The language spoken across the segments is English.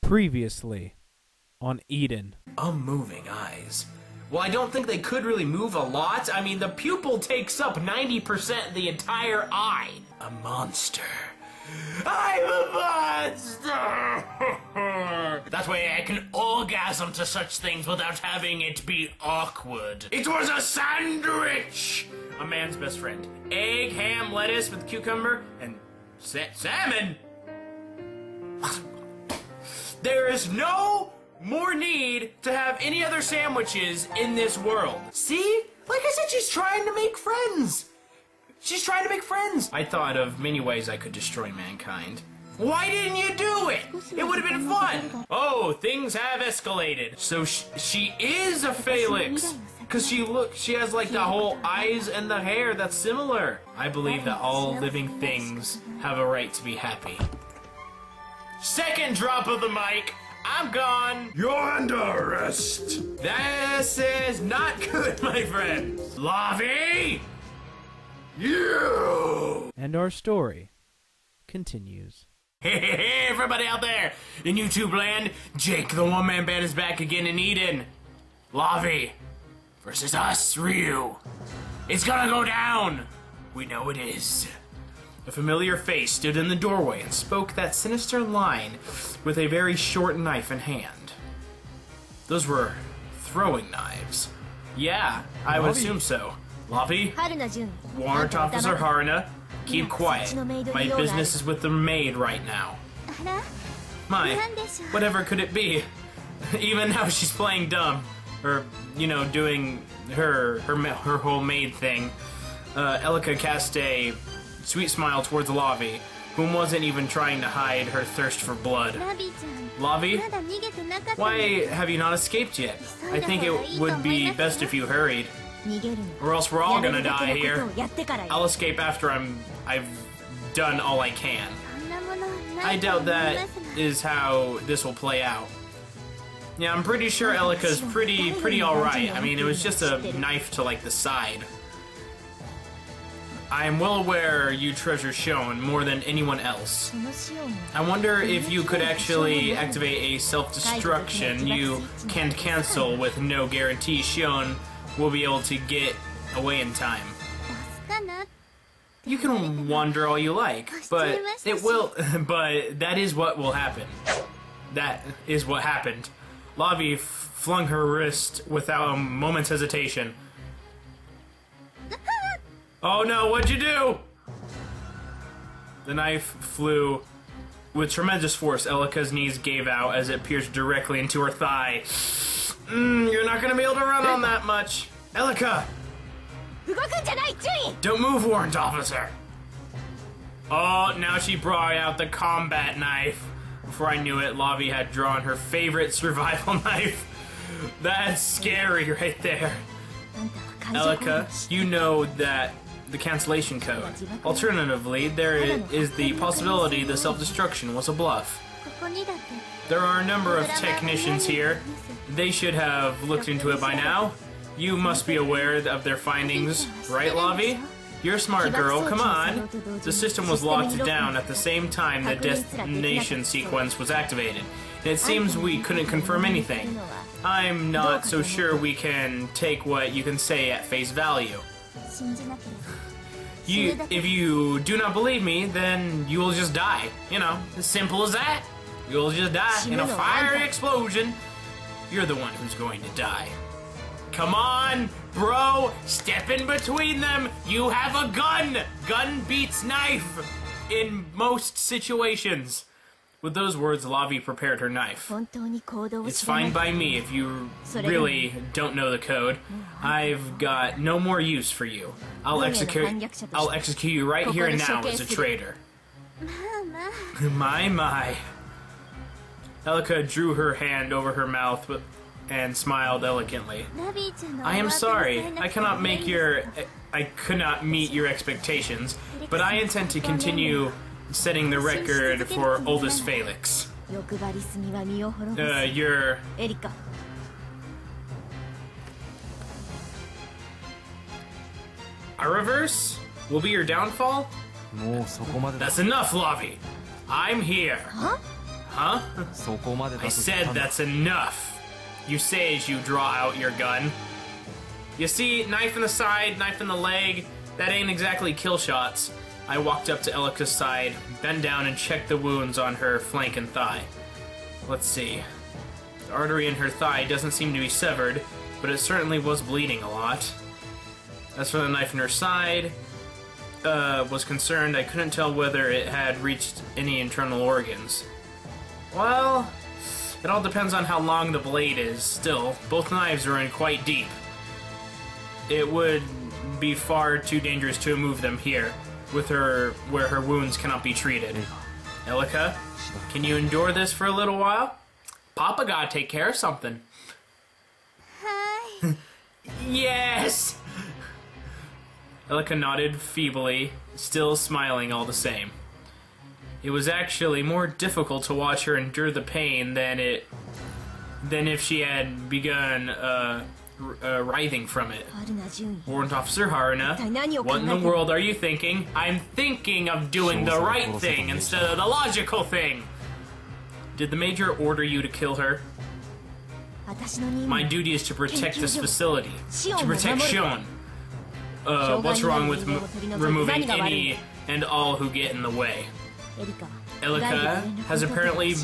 Previously on Eden. Unmoving eyes. Well, I don't think they could really move a lot. I mean, the pupil takes up 90% of the entire eye. A monster. I'm a monster! That way I can orgasm to such things without having it be awkward. It was a sandwich! A man's best friend. Egg, ham, lettuce with cucumber, and salmon! There is no more need to have any other sandwiches in this world. See? Like I said, she's trying to make friends. She's trying to make friends. I thought of many ways I could destroy mankind. Why didn't you do it? It would have been fun. Oh, things have escalated. So she is a phalanx. Because she has like the whole eyes and the hair that's similar. I believe that all living things have a right to be happy. Second drop of the mic. I'm gone. You're under arrest. This is not good, my friend. Lavi! You! And our story continues. Hey, everybody out there in YouTube land, Jake the one-man band is back again in Eden. Lavi versus us, Ryu. It's gonna go down. We know it is. A familiar face stood in the doorway and spoke that sinister line with a very short knife in hand. Those were throwing knives. Yeah, I would assume so. Lavi? Warrant Officer Haruna, keep quiet. My business is with the maid right now. My, whatever could it be? Even now she's playing dumb. Or, you know, doing her whole maid thing. Elika cast a sweet smile towards Lavi, whom wasn't even trying to hide her thirst for blood. Lavi, why have you not escaped yet? I think it would be best if you hurried. Or else we're all gonna die here. I'll escape after I've done all I can. I doubt that is how this will play out. Yeah, I'm pretty sure Elika's pretty alright. I mean, it was just a knife to like the side. I am well aware you treasure Shone more than anyone else. I wonder if you could actually activate a self-destruction you can cancel with no guarantee Shone will be able to get away in time. You can wonder all you like, but it will. But that is what will happen. That is what happened. Lavi flung her wrist without a moment's hesitation. Oh no, what'd you do? The knife flew with tremendous force. Elika's knees gave out as it pierced directly into her thigh. You're not gonna be able to run on that much. Elika! Don't move, Warrant Officer! Oh, now she brought out the combat knife. Before I knew it, Lavi had drawn her favorite survival knife. That's scary right there. Elika, you know that the cancellation code. Alternatively, there is the possibility the self-destruction was a bluff. There are a number of technicians here. They should have looked into it by now. You must be aware of their findings, right, Lavi? You're a smart girl, come on. The system was locked down at the same time the destination sequence was activated. And it seems we couldn't confirm anything. I'm not so sure we can take what you can say at face value. If you do not believe me, then you will just die. You know, as simple as that. You'll just die in a fiery explosion. You're the one who's going to die. Come on, bro, step in between them. You have a gun. Gun beats knife in most situations. With those words, Lavi prepared her knife. It's fine by me if you really don't know the code. I've got no more use for you. I'll execute you right here and now as a traitor. My. Elika drew her hand over her mouth and smiled elegantly. I am sorry. I could not meet your expectations, but I intend to continue setting the record for oldest phalanx. A reverse will be your downfall? That's enough, Lavi. I'm here. Huh? I said that's enough. You say as you draw out your gun. You see, knife in the side, knife in the leg, that ain't exactly kill shots. I walked up to Elika's side, bent down and checked the wounds on her flank and thigh. Let's see. The artery in her thigh doesn't seem to be severed, but it certainly was bleeding a lot. As for the knife in her side, was concerned, I couldn't tell whether it had reached any internal organs. Well, it all depends on how long the blade is. Still, both knives are in quite deep. It would be far too dangerous to move them here, with her where her wounds cannot be treated. Elika, can you endure this for a little while? Papa gotta take care of something. Hi. Yes! Elika nodded feebly, still smiling all the same. It was actually more difficult to watch her endure the pain than if she had begun writhing from it. Warrant Officer Haruna, what in the world are you thinking? I'm thinking of doing the right thing instead of the logical thing. Did the Major order you to kill her? My duty is to protect this facility, to protect Shion. What's wrong with removing any and all who get in the way? Elika has apparently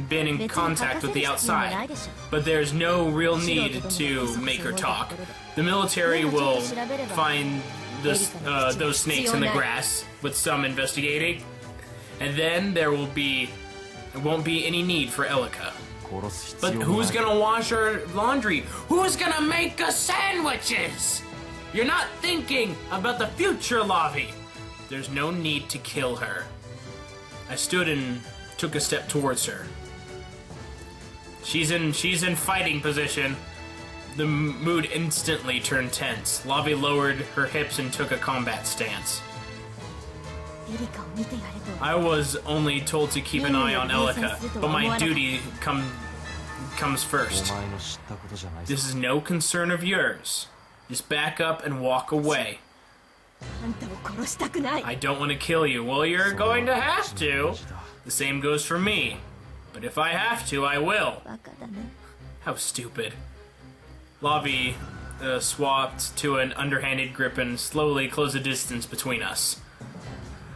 been in contact with the outside, but there's no real need to make her talk. The military will find those snakes in the grass with some investigating, and then there won't be any need for Elika. But who's gonna wash our laundry? Who's gonna make us sandwiches? You're not thinking about the future, Lavi. There's no need to kill her. I stood and took a step towards her. She's in fighting position. The mood instantly turned tense. Lavi lowered her hips and took a combat stance. I was only told to keep an eye on Elika, but my duty comes first. This is no concern of yours. Just back up and walk away. I don't want to kill you. Well, you're going to have to. The same goes for me. But if I have to, I will. How stupid. Lavi swapped to an underhanded grip and slowly closed the distance between us.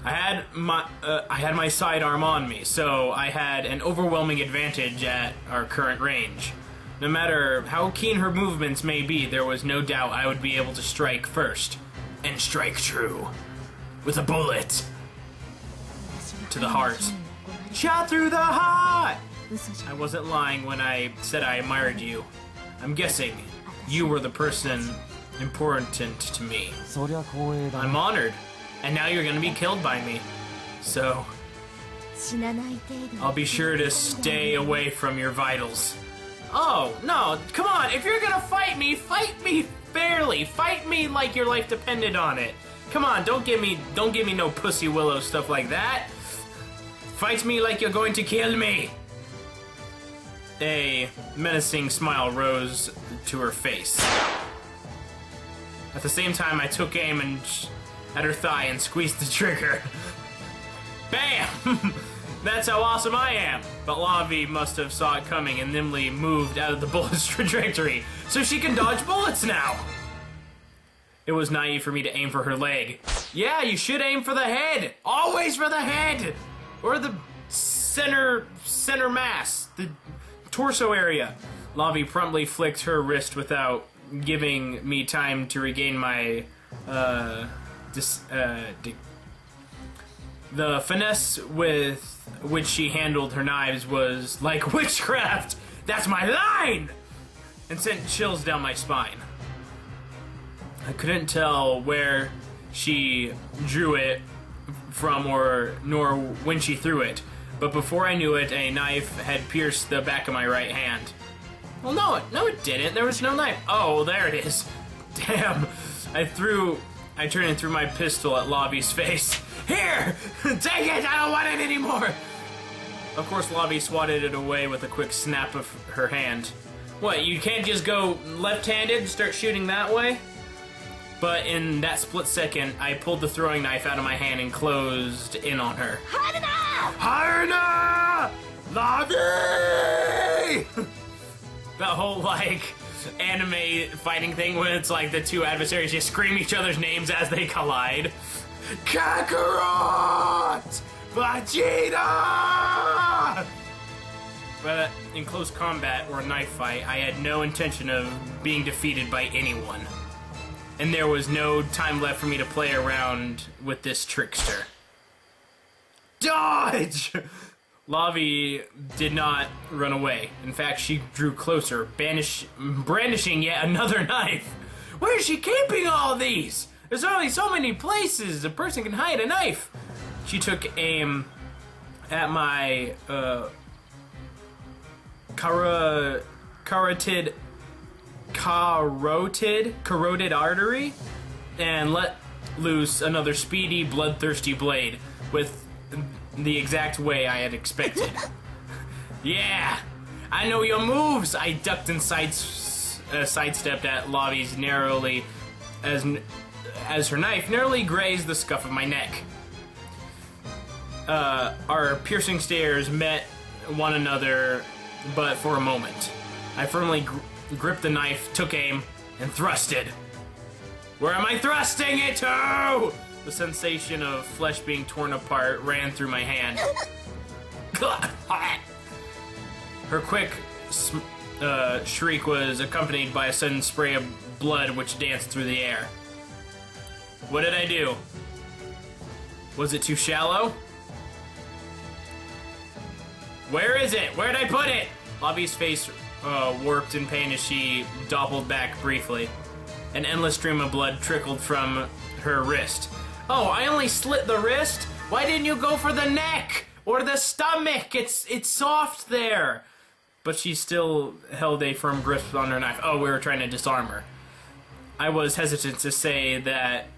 I had my sidearm on me, so I had an overwhelming advantage at our current range. No matter how keen her movements may be, there was no doubt I would be able to strike first. And strike true. With a bullet. To the heart. Shot through the heart! I wasn't lying when I said I admired you. I'm guessing you were the person important to me. I'm honored. And now you're gonna be killed by me. So I'll be sure to stay away from your vitals. Oh, no, come on, if you're gonna fight me fairly. Fight me like your life depended on it. Come on, don't give me no pussy willow stuff like that. Fight me like you're going to kill me. A menacing smile rose to her face. At the same time, I took aim at her thigh and squeezed the trigger. Bam! That's how awesome I am! But Lavi must have saw it coming and nimbly moved out of the bullet's trajectory, so she can dodge bullets now! It was naive for me to aim for her leg. Yeah, you should aim for the head! Always for the head! Or the center mass, the torso area. Lavi promptly flicked her wrist without giving me time to regain my, the finesse with which she handled her knives was like witchcraft! That's my line! And sent chills down my spine. I couldn't tell where she drew it from nor when she threw it, but before I knew it, a knife had pierced the back of my right hand. Well, no it didn't. There was no knife. Oh, there it is. Damn. I turned and threw my pistol at Lavi's face. Here! Take it! I don't want it anymore! Of course, Lavi swatted it away with a quick snap of her hand. What, you can't just go left-handed and start shooting that way? But in that split second, I pulled the throwing knife out of my hand and closed in on her. Haruna! Haruna! Lavi! The whole, like, anime fighting thing when it's like the two adversaries just scream each other's names as they collide. Kakarot! Vegeta! But in close combat or a knife fight, I had no intention of being defeated by anyone. And there was no time left for me to play around with this trickster. Dodge! Lavi did not run away. In fact, she drew closer, brandishing yet another knife. Where is she keeping all these? There's only so many places a person can hide a knife. She took aim at my carotid artery and let loose another speedy, bloodthirsty blade with the exact way I had expected. Yeah, I know your moves. I ducked and sidestepped at Lavi's narrowly as her knife narrowly grazed the scuff of my neck. Our piercing stares met one another, but for a moment. I firmly gripped the knife, took aim, and thrusted. Where am I thrusting it to? The sensation of flesh being torn apart ran through my hand. Her quick shriek was accompanied by a sudden spray of blood which danced through the air. What did I do? Was it too shallow? Where is it? Where'd I put it? Lavi's face warped in pain as she doppled back briefly. An endless stream of blood trickled from her wrist. Oh, I only slit the wrist? Why didn't you go for the neck? Or the stomach? It's soft there. But she still held a firm grip on her knife. Oh, we were trying to disarm her. I was hesitant to say that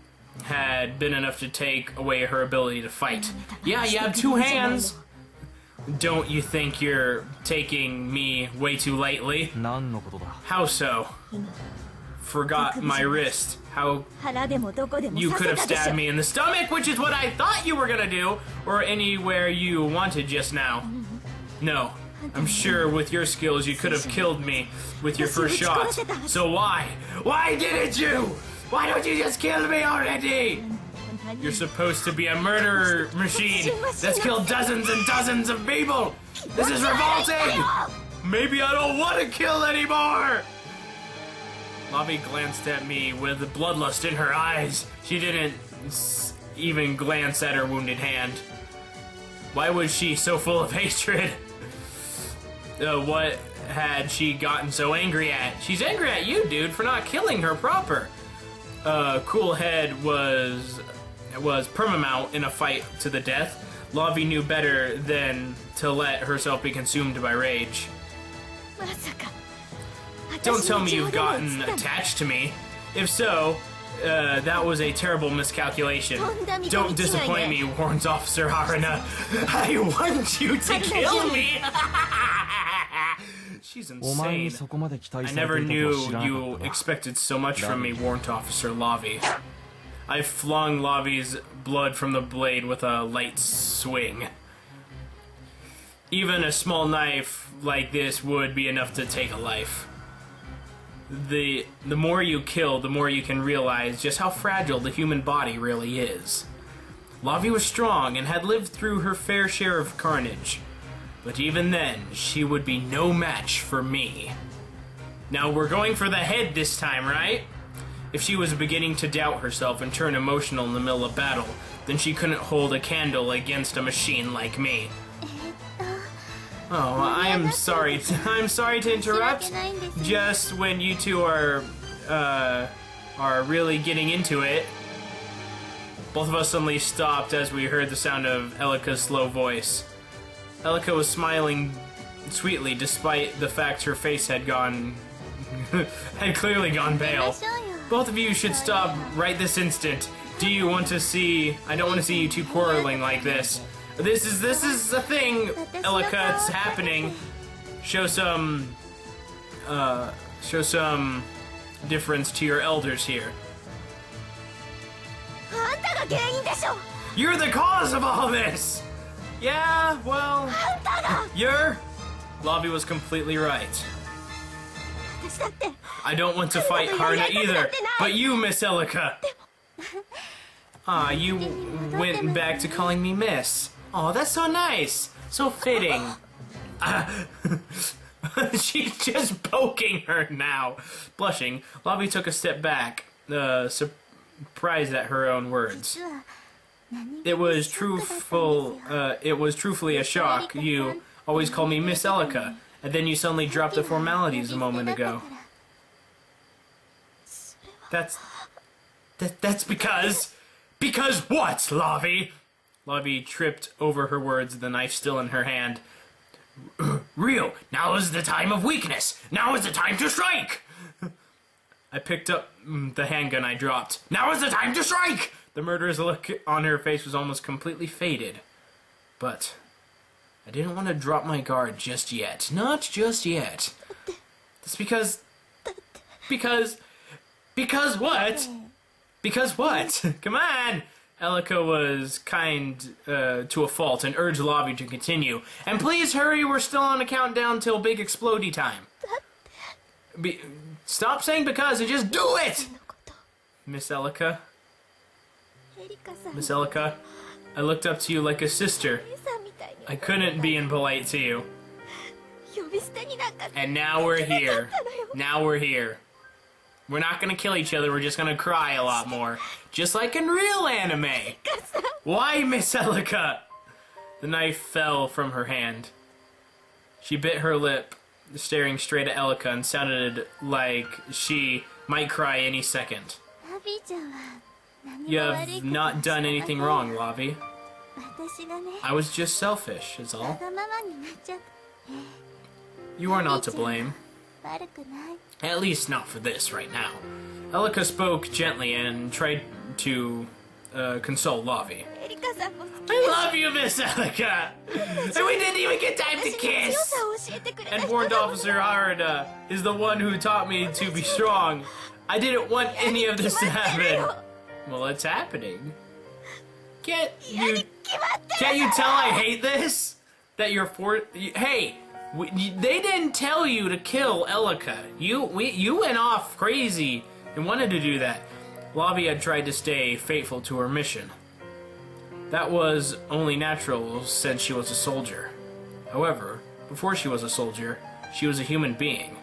had been enough to take away her ability to fight. Yeah, you have two hands. Don't you think you're taking me way too lightly? How so? Forgot my wrist. How you could have stabbed me in the stomach, which is what I thought you were gonna do, or anywhere you wanted just now. No, I'm sure with your skills you could have killed me with your first shot. So why? Why didn't you? Why don't you just kill me already? You're supposed to be a murderer machine that's killed dozens and dozens of people. This is revolting. Maybe I don't want to kill anymore. Lavi glanced at me with bloodlust in her eyes. She didn't even glance at her wounded hand. Why was she so full of hatred? What had she gotten so angry at? She's angry at you, dude, for not killing her proper. Cool Head was permamount in a fight to the death. Lavi knew better than to let herself be consumed by rage. Don't tell me you've gotten attached to me. If so, that was a terrible miscalculation. Don't disappoint me, warns Officer Haruna. I want you to kill me! She's insane. I never knew you expected so much from me, warned Officer Lavi. I flung Lavi's blood from the blade with a light swing. Even a small knife like this would be enough to take a life. The more you kill, the more you can realize just how fragile the human body really is. Lavi was strong and had lived through her fair share of carnage. But even then, she would be no match for me. Now we're going for the head this time, right? If she was beginning to doubt herself and turn emotional in the middle of battle, then she couldn't hold a candle against a machine like me. Oh, I'm sorry. I'm sorry to interrupt. Just when you two are really getting into it. Both of us suddenly stopped as we heard the sound of Elika's slow voice. Elika was smiling sweetly despite the fact her face had clearly gone pale. Both of you should stop right this instant. Do you want to see... I don't want to see you two quarreling like this. This is a thing, Elika, it's happening. Show some difference to your elders here. You're the cause of all this! Yeah, well, you're... Lavi was completely right. I don't want to fight Haruna either, but you, Miss Elika. Ah, you went back to calling me Miss. Oh, that's so nice. So fitting. She's just poking her now. Blushing, Lavi took a step back, surprised at her own words. It was truthfully a shock. You always called me Miss Elika, and then you suddenly dropped the formalities a moment ago. That's because... Because what, Lavi? Lavi tripped over her words, the knife still in her hand. Ryu, now is the time of weakness. Now is the time to strike. I picked up the handgun I dropped. Now is the time to strike! The murderous look on her face was almost completely faded. But I didn't want to drop my guard just yet. Not just yet. That's because what? Because what? Come on! Elika was kind to a fault and urged Lavi to continue. And please hurry, we're still on a countdown till big explodey time. Stop saying because and just do it! Miss Elika. Miss Elika, I looked up to you like a sister. I couldn't be impolite to you. And now we're here. Now we're here. We're not gonna kill each other, we're just gonna cry a lot more. Just like in real anime. Why, Miss Elika? The knife fell from her hand. She bit her lip, staring straight at Elika, and sounded like she might cry any second. You have not done anything wrong, Lavi. I was just selfish, is all. You are not to blame. At least not for this right now. Elika spoke gently and tried to console Lavi. I love you, Miss Elika! And we didn't even get time to kiss! And Warrant Officer Harada is the one who taught me to be strong. I didn't want any of this to happen. Well, it's happening. Can't you tell I hate this? That you're hey! They didn't tell you to kill Elika. You went off crazy and wanted to do that. Lavi had tried to stay faithful to her mission. That was only natural since she was a soldier. However, before she was a soldier, she was a human being.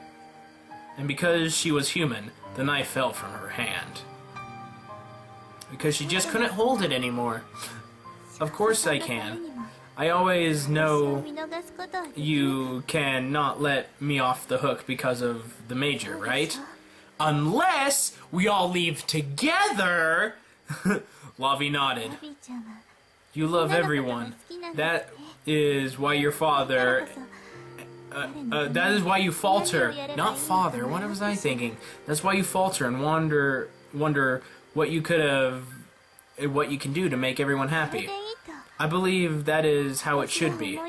And because she was human, the knife fell from her hand. Because she just couldn't hold it anymore. Of course I can. I always know you cannot let me off the hook because of the Major, right? Unless we all leave together! Lavi nodded. You love everyone. That is why your father... that is why you falter. Not father, what was I thinking? That's why you falter and wonder what you can do to make everyone happy. I believe that is how it should be.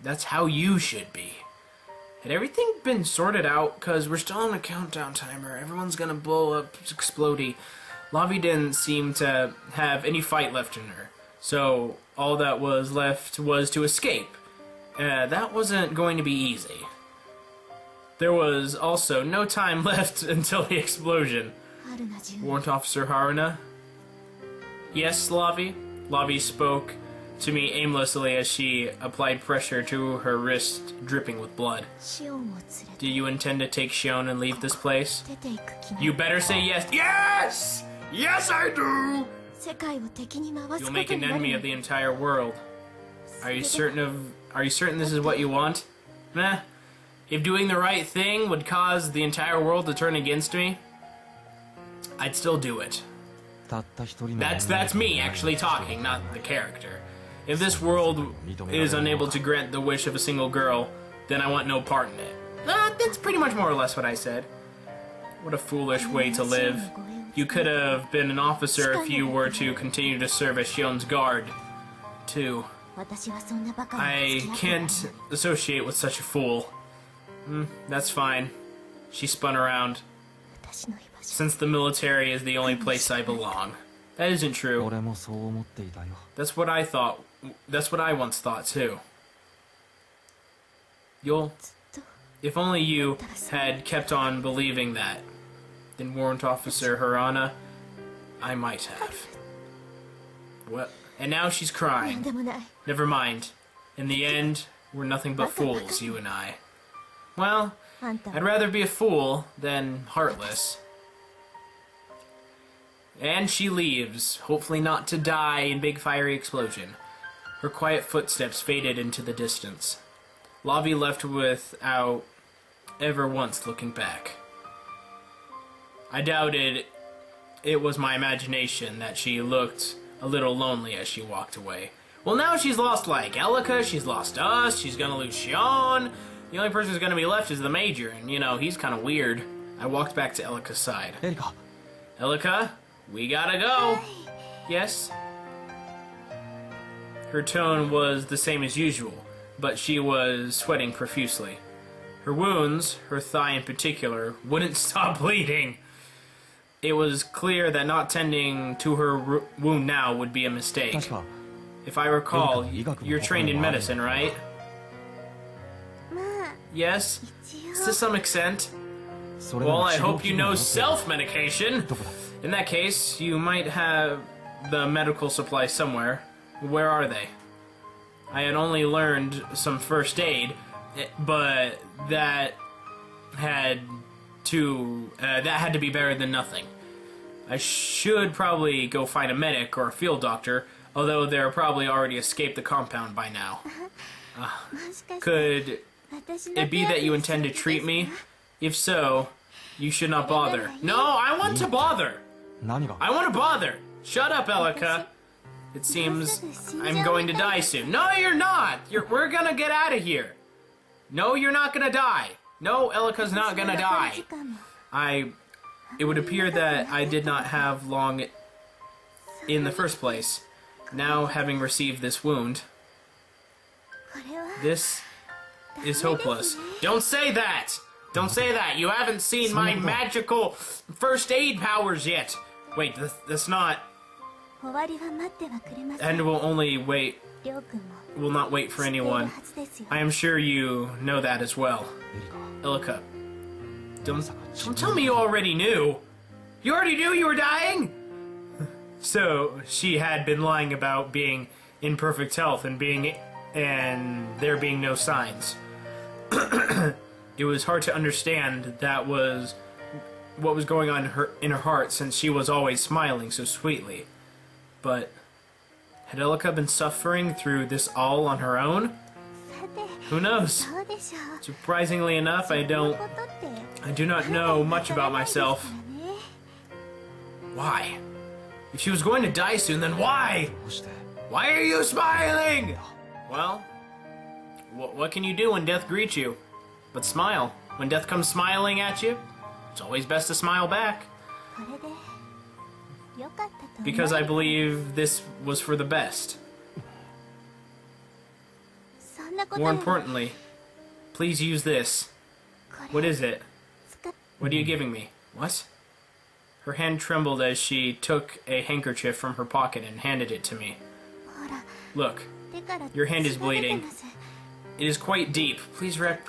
That's how you should be. Had everything been sorted out? Because we're still on a countdown timer. Everyone's gonna blow up, explodey. Lavi didn't seem to have any fight left in her. So all that was left was to escape. That wasn't going to be easy. There was also no time left until the explosion. Warrant Officer Haruna? Yes, Lavi? Lavi spoke to me aimlessly as she applied pressure to her wrist, dripping with blood. Do you intend to take Shion and leave this place? You better say yes. Yes! Yes, I do! You'll make an enemy of the entire world. Are you certain this is what you want? Meh. If doing the right thing would cause the entire world to turn against me, I'd still do it. That's me actually talking, not the character. If this world is unable to grant the wish of a single girl, then I want no part in it. That's pretty much more or less what I said. What a foolish way to live. You could have been an officer if you were to continue to serve as Shion's guard, too. I can't associate with such a fool. That's fine. She spun around. Since the military is the only place I belong. That isn't true. That's what I thought That's what I once thought too. If only you had kept on believing that, then Warrant Officer Harana, I might have. What? And now she's crying. Never mind. In the end, we're nothing but fools, you and I. Well, I'd rather be a fool than heartless. And she leaves, hopefully not to die in big fiery explosion. Her quiet footsteps faded into the distance. Lavi left without ever once looking back. I doubted it was my imagination that she looked a little lonely as she walked away. Well, now she's lost, like, Elika, she's lost us, she's gonna lose Shion. The only person who's gonna be left is the Major, and, you know, he's kind of weird. I walked back to Elika's side. Elika, we gotta go. Yes? Her tone was the same as usual, but she was sweating profusely. Her wounds, her thigh in particular, wouldn't stop bleeding. It was clear that not tending to her wound now would be a mistake. If I recall, you're trained in medicine, right? Yes, to some extent. Well, I hope you know self-medication. In that case, you might have the medical supplies somewhere. Where are they? I had only learned some first aid, but that had to be better than nothing. I should probably go find a medic or a field doctor, although they're probably already escaped the compound by now. Could it be that you intend to treat me? If so, you should not bother. No, I want to bother! I want to bother! Shut up, Elika! It seems I'm going to die soon. No, you're not! We're gonna get out of here! No, you're not gonna die! No, Elika's not gonna die! It would appear that I did not have long in the first place. Now, having received this wound, this is hopeless. Don't say that! Don't say that! You haven't seen my magical first aid powers yet! Wait, that's not... And will not wait for anyone. I am sure you know that as well. Elika, don't tell me you already knew! You already knew you were dying?! So, she had been lying about being in perfect health and there being no signs. It was hard to understand that was what was going on in her heart, since she was always smiling so sweetly. But had Elika been suffering through this all on her own? Who knows? Surprisingly enough, I do not know much about myself. Why? If she was going to die soon, then why? Why are you smiling? Well, what can you do when death greets you? But smile. When death comes smiling at you, it's always best to smile back. Because I believe this was for the best. More importantly, please use this. What is it? What are you giving me? What? Her hand trembled as she took a handkerchief from her pocket and handed it to me. Look, your hand is bleeding. It is quite deep. Please wrap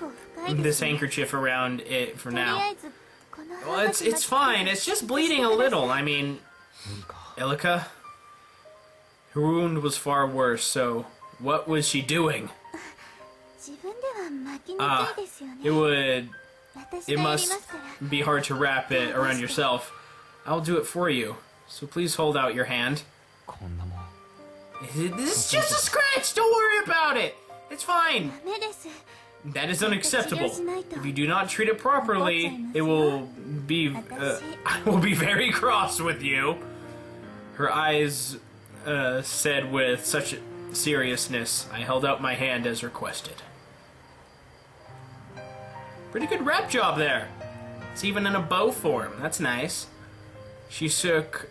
this handkerchief around it for now. Well, it's fine. It's just bleeding a little. I mean, Elika, her wound was far worse, so what was she doing? It must be hard to wrap it around yourself. I'll do it for you, so please hold out your hand. This is just a scratch! Don't worry about it! It's fine! That is unacceptable. If you do not treat it properly, I will be very cross with you. Her eyes said with such seriousness. I held out my hand as requested. Pretty good wrap job there. It's even in a bow form. That's nice. She took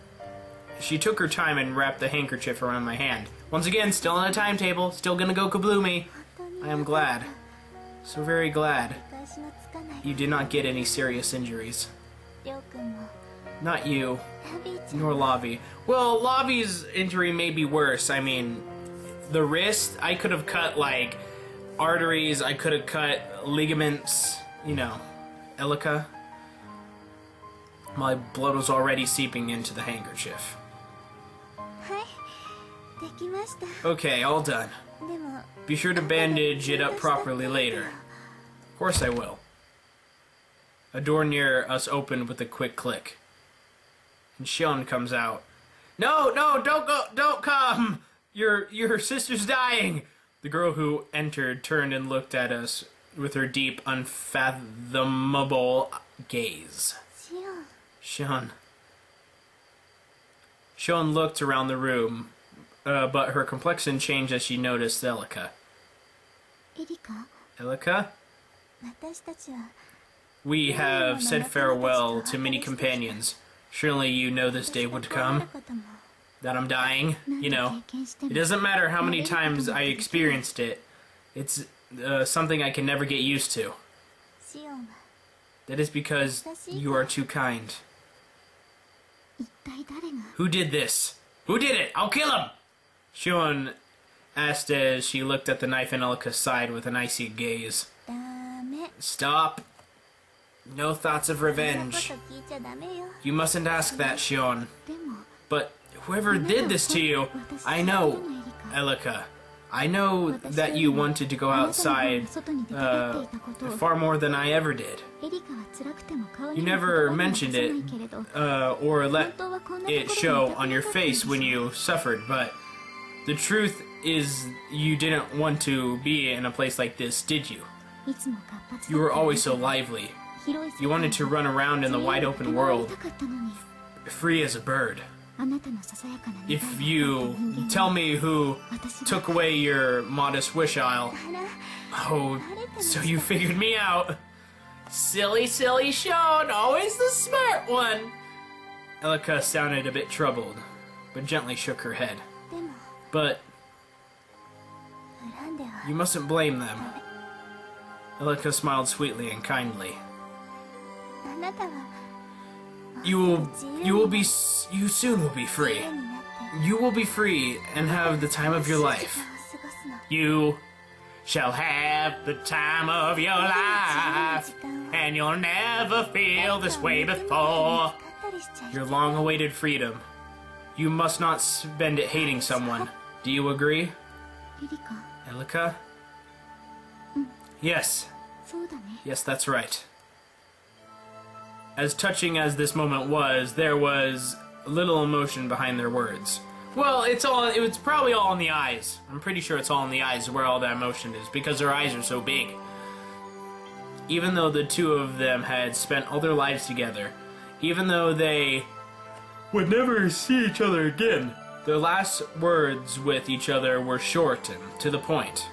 her time and wrapped the handkerchief around my hand. Once again, still on a timetable. Still gonna go kabloomy. I am glad. So very glad. You did not get any serious injuries. Not you. Nor Lavi. Well, Lavi's injury may be worse. I mean, the wrist, I could have cut, like, arteries, I could have cut ligaments, you know, Elika. My blood was already seeping into the handkerchief. Okay, all done. Be sure to bandage it up properly later. Of course I will. A door near us opened with a quick click. And Shion comes out. No, don't go, don't come! Your sister's dying! The girl who entered turned and looked at us with her deep, unfathomable gaze. Shion. Shion looked around the room, but her complexion changed as she noticed Elika. Elika? We have said farewell to many companions. Surely you know this day would come. That I'm dying, you know. It doesn't matter how many times I experienced it. It's something I can never get used to. That is because you are too kind. Who did this? Who did it? I'll kill him! Shion asked as she looked at the knife in Elika's side with an icy gaze. Stop. No thoughts of revenge. You mustn't ask that, Shion. But whoever did this to you, I know, Elika. I know that you wanted to go outside far more than I ever did. You never mentioned it, or let it show on your face when you suffered, but the truth is you didn't want to be in a place like this, did you? You were always so lively. You wanted to run around in the wide open world, free as a bird. If you tell me who took away your modest wish, Oh, so you figured me out. Silly, silly Shion, always the smart one. Elika sounded a bit troubled, but gently shook her head. But you mustn't blame them. Elika smiled sweetly and kindly. You soon will be free. You will be free and have the time of your life. You shall have the time of your life, and you'll never feel this way before. Your long-awaited freedom. You must not spend it hating someone. Do you agree? Elika? Yes. Yes, that's right. As touching as this moment was, there was little emotion behind their words. Well, it's probably all in the eyes. I'm pretty sure it's all in the eyes where all that emotion is, because their eyes are so big. Even though the two of them had spent all their lives together, even though they would never see each other again, their last words with each other were short and to the point.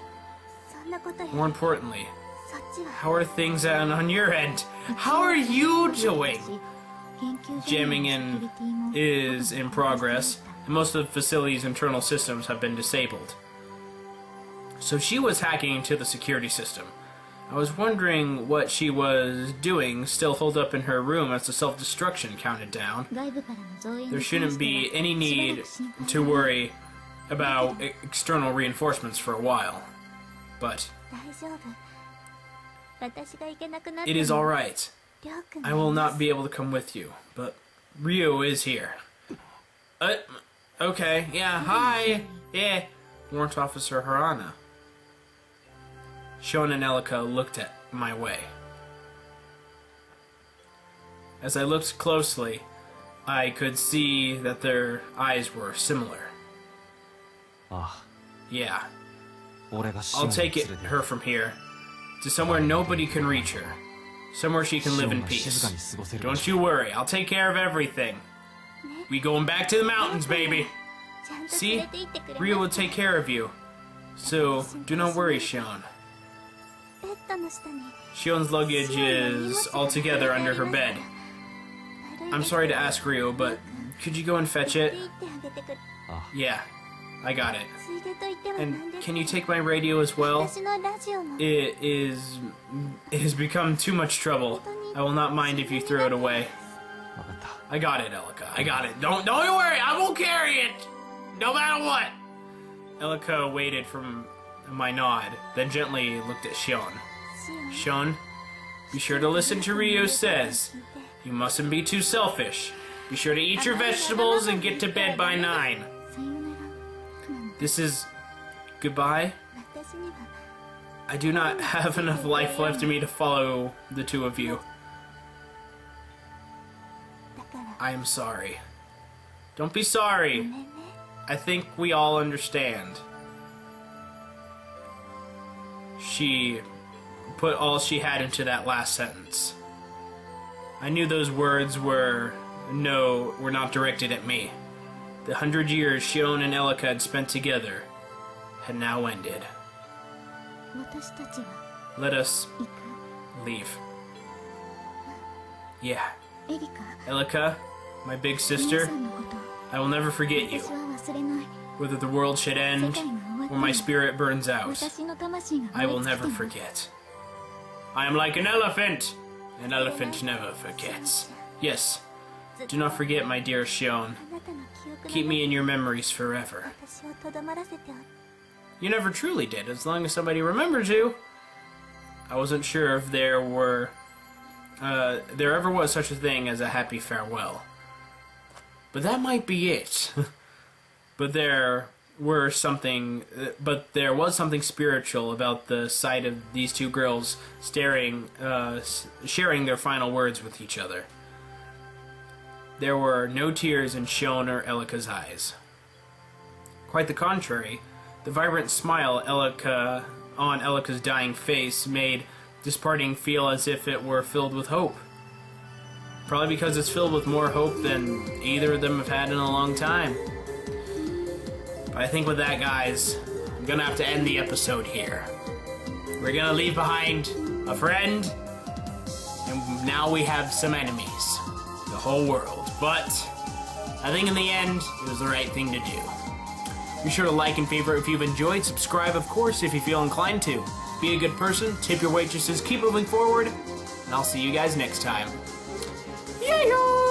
More importantly, how are things on your end? How are you doing? Jamming is in progress, and most of the facility's internal systems have been disabled. So she was hacking into the security system. I was wondering what she was doing, still holed up in her room as the self-destruction counted down. There shouldn't be any need to worry about external reinforcements for a while. But it is alright. I will not be able to come with you, but Ryu is here. Okay, yeah, hi! Yeah, Warrant Officer Harana. Shion and Elika looked at my way. As I looked closely, I could see that their eyes were similar. Yeah. I'll take her from here to somewhere nobody can reach her. Somewhere she can live in peace. Don't you worry, I'll take care of everything. We going back to the mountains, baby. See? Ryu will take care of you. So, do not worry, Shion. Shion's luggage is all together under her bed. I'm sorry to ask, Ryu, but could you go and fetch it? Yeah, I got it. And can you take my radio as well? It has become too much trouble. I will not mind if you throw it away. I got it, Elika. I got it. Don't you worry. I will carry it, no matter what. Elika waited for my nod, then gently looked at Shion. Shion, be sure to listen to Ryo says. You mustn't be too selfish. Be sure to eat your vegetables and get to bed by 9. This is goodbye. I do not have enough life left in me to follow the two of you. I am sorry. Don't be sorry. I think we all understand. She put all she had into that last sentence. I knew those words were not directed at me. The 100 years Shion and Elika had spent together had now ended. Let us leave. Yeah. Elika, my big sister, I will never forget you. Whether the world should end or my spirit burns out, I will never forget. I am like an elephant. An elephant never forgets. Yes, do not forget, my dear Shion. Keep me in your memories forever. You never truly did, as long as somebody remembers you. I wasn't sure if there ever was such a thing as a happy farewell. But that might be it. But there was something spiritual about the sight of these two girls sharing their final words with each other. There were no tears in Shion or Elika's eyes. Quite the contrary, the vibrant smile on Elika's dying face made this parting feel as if it were filled with hope. Probably because it's filled with more hope than either of them have had in a long time. But I think with that, guys, I'm gonna have to end the episode here. We're gonna leave behind a friend, and now we have some enemies. The whole world. But I think in the end, it was the right thing to do. Be sure to like and favorite if you've enjoyed. Subscribe, of course, if you feel inclined to. Be a good person, tip your waitresses, keep moving forward, and I'll see you guys next time. Yeah-yo!